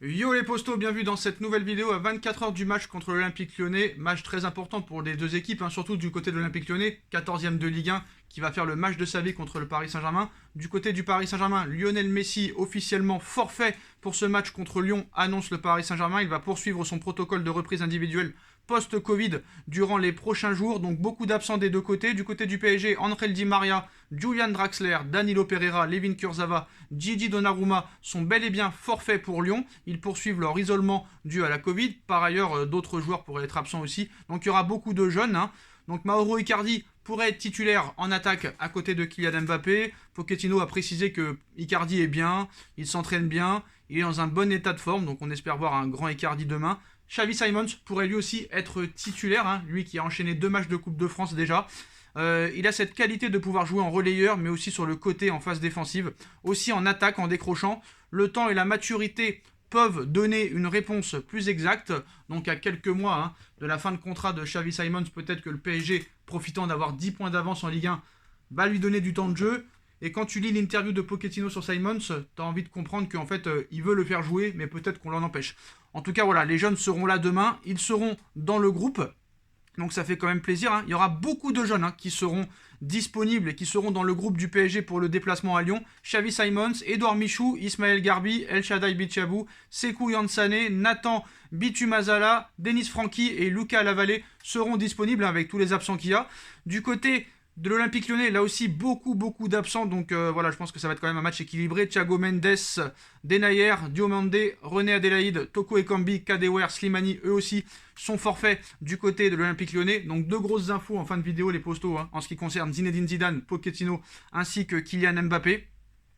Yo les postos, bienvenue dans cette nouvelle vidéo à 24 heures du match contre l'Olympique Lyonnais. Match très important pour les deux équipes, surtout du côté de l'Olympique Lyonnais, 14e de Ligue 1, qui va faire le match de sa vie contre le Paris Saint-Germain. Du côté du Paris Saint-Germain, Lionel Messi, officiellement forfait pour ce match contre Lyon, annonce le Paris Saint-Germain. Il va poursuivre son protocole de reprise individuelle post-Covid durant les prochains jours. Donc beaucoup d'absents des deux côtés. Du côté du PSG, Angel Di Maria, Julian Draxler, Danilo Pereira, Levin Kurzawa, Gigi Donnarumma sont bel et bien forfaits pour Lyon. Ils poursuivent leur isolement dû à la Covid. Par ailleurs, d'autres joueurs pourraient être absents aussi. Donc il y aura beaucoup de jeunes. Donc Mauro Icardi pourrait être titulaire en attaque à côté de Kylian Mbappé. Pochettino a précisé que Icardi est bien, il s'entraîne bien, il est dans un bon état de forme, donc on espère voir un grand Icardi demain. Xavi Simons pourrait lui aussi être titulaire, lui qui a enchaîné 2 matchs de Coupe de France déjà. Il a cette qualité de pouvoir jouer en relayeur, mais aussi sur le côté en phase défensive, aussi en attaque, en décrochant. Le temps et la maturité peuvent donner une réponse plus exacte. Donc à quelques mois de la fin de contrat de Xavi Simons, peut-être que le PSG, profitant d'avoir 10 points d'avance en Ligue 1, va lui donner du temps de jeu. Et quand tu lis l'interview de Pochettino sur Simons, tu as envie de comprendre qu'en fait, il veut le faire jouer, mais peut-être qu'on l'en empêche. En tout cas, voilà, les jeunes seront là demain. Ils seront dans le groupe. Donc ça fait quand même plaisir. Il y aura beaucoup de jeunes qui seront disponibles et qui seront dans le groupe du PSG pour le déplacement à Lyon. Xavi Simons, Edouard Michou, Ismaël Garbi, El Shaddai Bichabou, Sekou Yansane, Nathan Bitumazala, Denis Franchi et Luca Lavallée seront disponibles avec tous les absents qu'il y a. Du côté de l'Olympique Lyonnais, là aussi beaucoup d'absents, donc voilà, je pense que ça va être quand même un match équilibré. Thiago Mendes, Denayer, Diomande, René Adélaïde, Toko Ekambi, Kadewer, Slimani, eux aussi sont forfaits du côté de l'Olympique Lyonnais. Donc deux grosses infos en fin de vidéo, les postos, en ce qui concerne Zinedine Zidane, Pochettino, ainsi que Kylian Mbappé.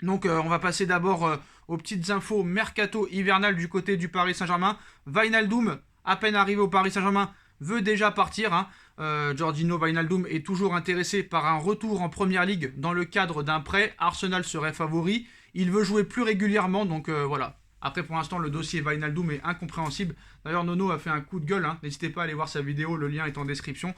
Donc on va passer d'abord aux petites infos mercato hivernal du côté du Paris Saint-Germain. Wijnaldum, à peine arrivé au Paris Saint-Germain, veut déjà partir. Georginio Wijnaldum est toujours intéressé par un retour en Première Ligue dans le cadre d'un prêt. Arsenal serait favori. Il veut jouer plus régulièrement, donc voilà. Après, pour l'instant, le dossier Wijnaldum est incompréhensible. D'ailleurs, Nono a fait un coup de gueule. N'hésitez pas à aller voir sa vidéo, le lien est en description.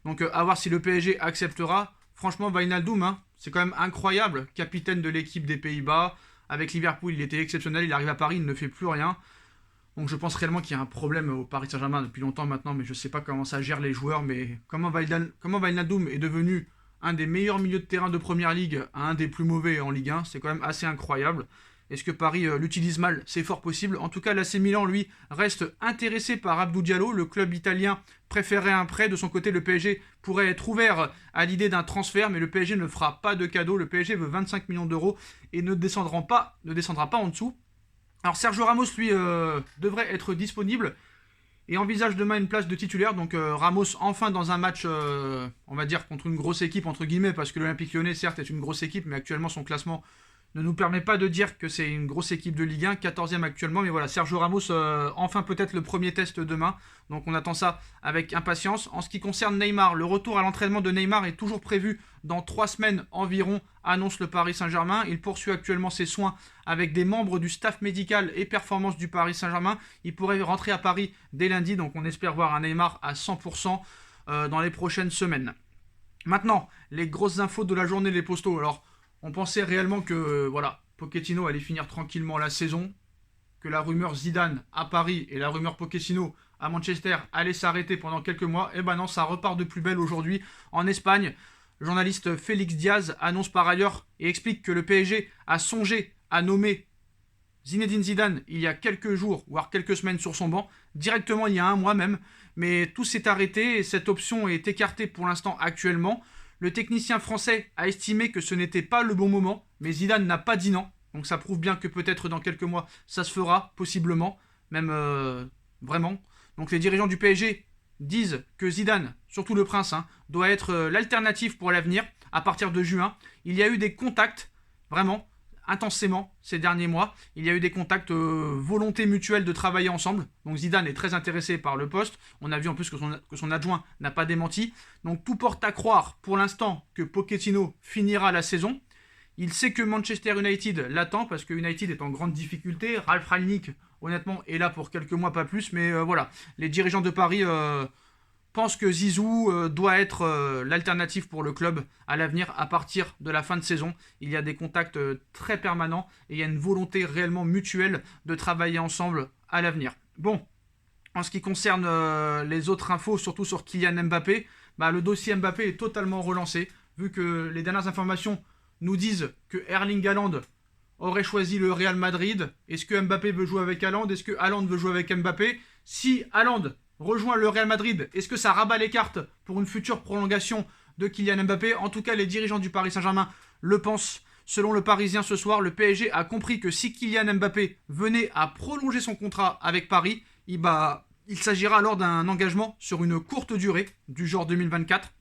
Donc, à voir si le PSG acceptera. Franchement, Wijnaldum, c'est quand même incroyable. Capitaine de l'équipe des Pays-Bas. Avec Liverpool, il était exceptionnel. Il arrive à Paris, il ne fait plus rien. Donc je pense réellement qu'il y a un problème au Paris Saint-Germain depuis longtemps maintenant, mais je ne sais pas comment ça gère les joueurs. Mais comment Wijnaldum est devenu un des meilleurs milieux de terrain de Première Ligue à un des plus mauvais en Ligue 1, c'est quand même assez incroyable. Est-ce que Paris l'utilise mal? C'est fort possible. En tout cas, l'AC Milan, lui, reste intéressé par Abdou Diallo. Le club italien préférait un prêt. De son côté, le PSG pourrait être ouvert à l'idée d'un transfert, mais le PSG ne fera pas de cadeau. Le PSG veut 25 millions d'euros et ne descendra pas en dessous. Alors Sergio Ramos, lui, devrait être disponible et envisage demain une place de titulaire. Donc Ramos, enfin dans un match, on va dire, contre une grosse équipe, entre guillemets, parce que l'Olympique Lyonnais, certes, est une grosse équipe, mais actuellement son classement ne nous permet pas de dire que c'est une grosse équipe de Ligue 1, 14e actuellement. Mais voilà, Sergio Ramos, enfin peut-être le premier test demain. Donc on attend ça avec impatience. En ce qui concerne Neymar, le retour à l'entraînement de Neymar est toujours prévu dans 3 semaines environ, annonce le Paris Saint-Germain. Il poursuit actuellement ses soins avec des membres du staff médical et performance du Paris Saint-Germain. Il pourrait rentrer à Paris dès lundi, donc on espère voir un Neymar à 100% dans les prochaines semaines. Maintenant, les grosses infos de la journée des postos. Alors, on pensait réellement que Pochettino allait finir tranquillement la saison, que la rumeur Zidane à Paris et la rumeur Pochettino à Manchester allait s'arrêter pendant quelques mois. Et ben non, ça repart de plus belle aujourd'hui en Espagne. Le journaliste Félix Diaz annonce par ailleurs et explique que le PSG a songé à nommer Zinedine Zidane il y a quelques jours, voire quelques semaines sur son banc, directement il y a un mois même, mais tout s'est arrêté et cette option est écartée pour l'instant actuellement. Le technicien français a estimé que ce n'était pas le bon moment, mais Zidane n'a pas dit non, donc ça prouve bien que peut-être dans quelques mois ça se fera, possiblement, même vraiment. Donc les dirigeants du PSG disent que Zidane, surtout le prince, doit être l'alternative pour l'avenir à partir de juin. Il y a eu des contacts, vraiment, intensément ces derniers mois. Il y a eu des contacts, volonté mutuelle de travailler ensemble. Donc Zidane est très intéressé par le poste. On a vu en plus que son adjoint n'a pas démenti. Donc tout porte à croire pour l'instant que Pochettino finira la saison. Il sait que Manchester United l'attend parce que United est en grande difficulté. Ralf Rangnick, honnêtement, est là pour quelques mois, pas plus. Mais voilà, les dirigeants de Paris pense que Zizou doit être l'alternative pour le club à l'avenir à partir de la fin de saison. Il y a des contacts très permanents et il y a une volonté réellement mutuelle de travailler ensemble à l'avenir. Bon, en ce qui concerne les autres infos, surtout sur Kylian Mbappé, le dossier Mbappé est totalement relancé, vu que les dernières informations nous disent que Erling Haaland aurait choisi le Real Madrid. Est-ce que Mbappé veut jouer avec Haaland? Est-ce que Haaland veut jouer avec Mbappé? Si Haaland rejoint le Real Madrid, est-ce que ça rabat les cartes pour une future prolongation de Kylian Mbappé? En tout cas, les dirigeants du Paris Saint-Germain le pensent. Selon le Parisien ce soir, le PSG a compris que si Kylian Mbappé venait à prolonger son contrat avec Paris, il s'agira alors d'un engagement sur une courte durée, du genre 2024.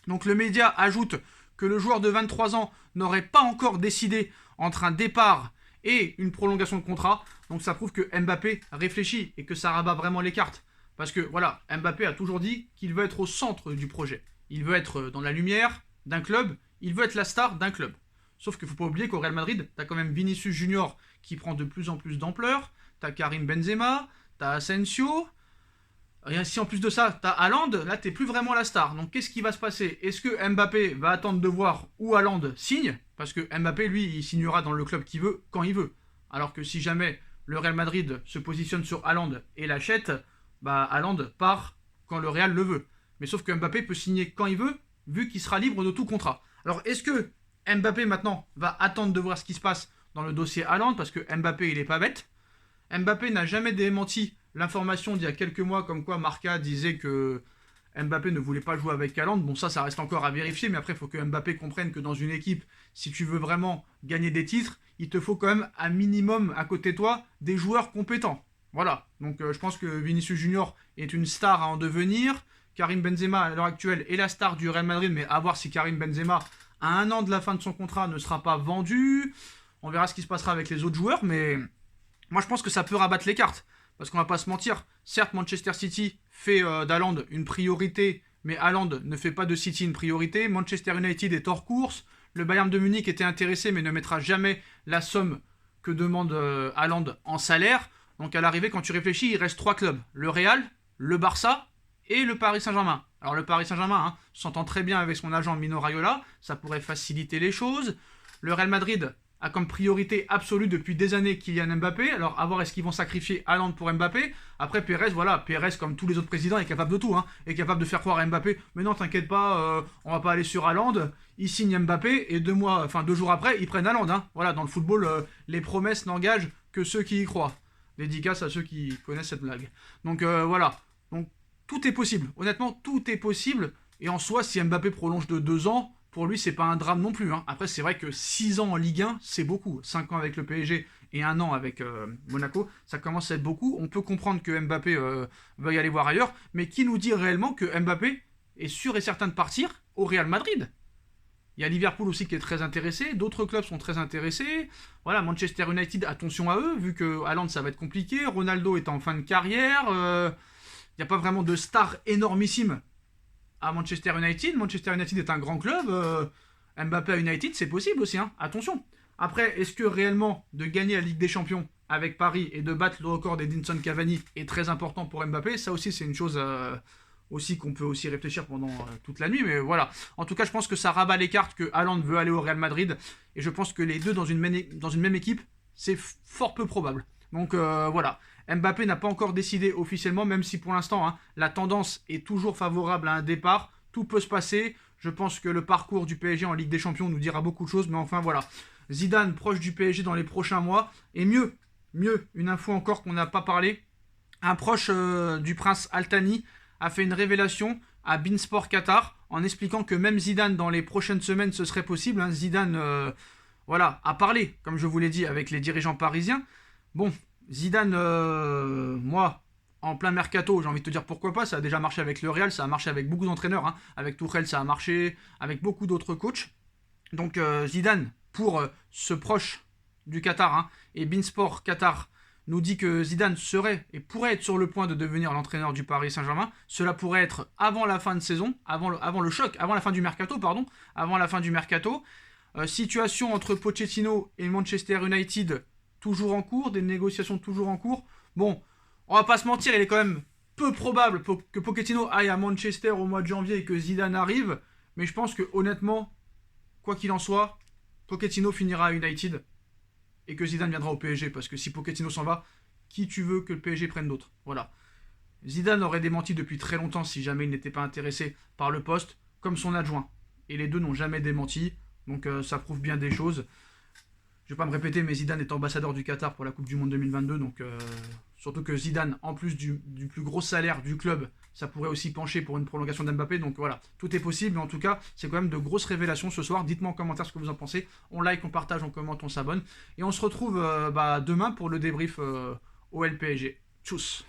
Donc le média ajoute que le joueur de 23 ans n'aurait pas encore décidé entre un départ et une prolongation de contrat. Donc ça prouve que Mbappé réfléchit et que ça rabat vraiment les cartes. Parce que voilà, Mbappé a toujours dit qu'il veut être au centre du projet. Il veut être dans la lumière d'un club, il veut être la star d'un club. Sauf qu'il ne faut pas oublier qu'au Real Madrid, tu as quand même Vinicius Junior qui prend de plus en plus d'ampleur, tu as Karim Benzema, tu as Asensio. Et si en plus de ça, tu as Haaland, là tu n'es plus vraiment la star. Donc qu'est-ce qui va se passer? Est-ce que Mbappé va attendre de voir où Haaland signe? Parce que Mbappé, lui, il signera dans le club qu'il veut, quand il veut. Alors que si jamais le Real Madrid se positionne sur Haaland et l'achète, Haaland part quand le Real le veut. Mais sauf que Mbappé peut signer quand il veut, vu qu'il sera libre de tout contrat. Alors est-ce que Mbappé maintenant va attendre de voir ce qui se passe dans le dossier Haaland? Parce que Mbappé, il est pas bête. Mbappé n'a jamais démenti l'information d'il y a quelques mois comme quoi Marca disait que Mbappé ne voulait pas jouer avec Haaland. Bon, ça reste encore à vérifier, mais après, il faut que Mbappé comprenne que dans une équipe, si tu veux vraiment gagner des titres, il te faut quand même un minimum à côté de toi des joueurs compétents. Voilà, donc je pense que Vinicius Junior est une star à en devenir. Karim Benzema, à l'heure actuelle, est la star du Real Madrid, mais à voir si Karim Benzema, à 1 an de la fin de son contrat, ne sera pas vendu. On verra ce qui se passera avec les autres joueurs, mais moi je pense que ça peut rabattre les cartes. Parce qu'on va pas se mentir, certes Manchester City fait d'Haaland une priorité, mais Haaland ne fait pas de City une priorité. Manchester United est hors course. Le Bayern de Munich était intéressé, mais ne mettra jamais la somme que demande Haaland en salaire. Donc à l'arrivée, quand tu réfléchis, il reste 3 clubs. Le Real, le Barça et le Paris Saint-Germain. Alors le Paris Saint-Germain s'entend très bien avec son agent Mino Raiola, ça pourrait faciliter les choses. Le Real Madrid a comme priorité absolue depuis des années Kylian Mbappé. Alors à voir est-ce qu'ils vont sacrifier Haaland pour Mbappé. Après Pérez, comme tous les autres présidents, est capable de tout, est capable de faire croire à Mbappé. Mais non, t'inquiète pas, on va pas aller sur Haaland. Il signe Mbappé et 2 jours après, ils prennent Haaland. Voilà, dans le football, les promesses n'engagent que ceux qui y croient. Dédicace à ceux qui connaissent cette blague. Donc voilà. Donc tout est possible. Honnêtement, tout est possible. Et en soi, si Mbappé prolonge de 2 ans, pour lui, c'est pas un drame non plus. Après, c'est vrai que 6 ans en Ligue 1, c'est beaucoup. 5 ans avec le PSG et 1 an avec Monaco, ça commence à être beaucoup. On peut comprendre que Mbappé veuille aller voir ailleurs. Mais qui nous dit réellement que Mbappé est sûr et certain de partir au Real Madrid? Il y a Liverpool aussi qui est très intéressé, d'autres clubs sont très intéressés. Voilà, Manchester United, attention à eux, vu que Haaland ça va être compliqué, Ronaldo est en fin de carrière, il n'y a pas vraiment de star énormissime à Manchester United. Manchester United est un grand club, Mbappé à United c'est possible aussi, attention. Après, est-ce que réellement de gagner la Ligue des Champions avec Paris et de battre le record d'Edinson Cavani est très important pour Mbappé? Ça aussi c'est une chose aussi qu'on peut aussi réfléchir pendant toute la nuit, mais voilà. En tout cas, je pense que ça rabat les cartes que Haaland veut aller au Real Madrid, et je pense que les deux dans une même équipe, c'est fort peu probable. Donc voilà. Mbappé n'a pas encore décidé officiellement, même si pour l'instant, la tendance est toujours favorable à un départ. Tout peut se passer. Je pense que le parcours du PSG en Ligue des Champions nous dira beaucoup de choses, mais enfin voilà. Zidane proche du PSG dans les prochains mois, et mieux, une info encore qu'on n'a pas parlé, un proche du prince Al Thani a fait une révélation à Beansport Qatar en expliquant que même Zidane dans les prochaines semaines ce serait possible. Zidane a parlé, comme je vous l'ai dit, avec les dirigeants parisiens. Bon, Zidane, moi, en plein mercato, j'ai envie de te dire pourquoi pas, ça a déjà marché avec le Real, ça a marché avec beaucoup d'entraîneurs, avec Tuchel ça a marché, avec beaucoup d'autres coachs. Donc Zidane, pour ce proche du Qatar, et Beansport Qatar nous dit que Zidane serait et pourrait être sur le point de devenir l'entraîneur du Paris Saint-Germain. Cela pourrait être avant la fin de saison, avant le choc, avant la fin du mercato, avant la fin du mercato. Situation entre Pochettino et Manchester United toujours en cours, des négociations toujours en cours. Bon, on va pas se mentir, il est quand même peu probable que Pochettino aille à Manchester au mois de janvier et que Zidane arrive. Mais je pense que honnêtement, quoi qu'il en soit, Pochettino finira à United et que Zidane viendra au PSG. Parce que si Pochettino s'en va, qui tu veux que le PSG prenne d'autre? Voilà. Zidane aurait démenti depuis très longtemps si jamais il n'était pas intéressé par le poste, comme son adjoint. Et les deux n'ont jamais démenti, donc ça prouve bien des choses. Je vais pas me répéter, mais Zidane est ambassadeur du Qatar pour la Coupe du Monde 2022, donc surtout que Zidane, en plus du plus gros salaire du club, ça pourrait aussi pencher pour une prolongation d'Mbappé, donc voilà, tout est possible, mais en tout cas, c'est quand même de grosses révélations ce soir. Dites-moi en commentaire ce que vous en pensez, on like, on partage, on commente, on s'abonne, et on se retrouve demain pour le débrief au LPSG. Tchuss.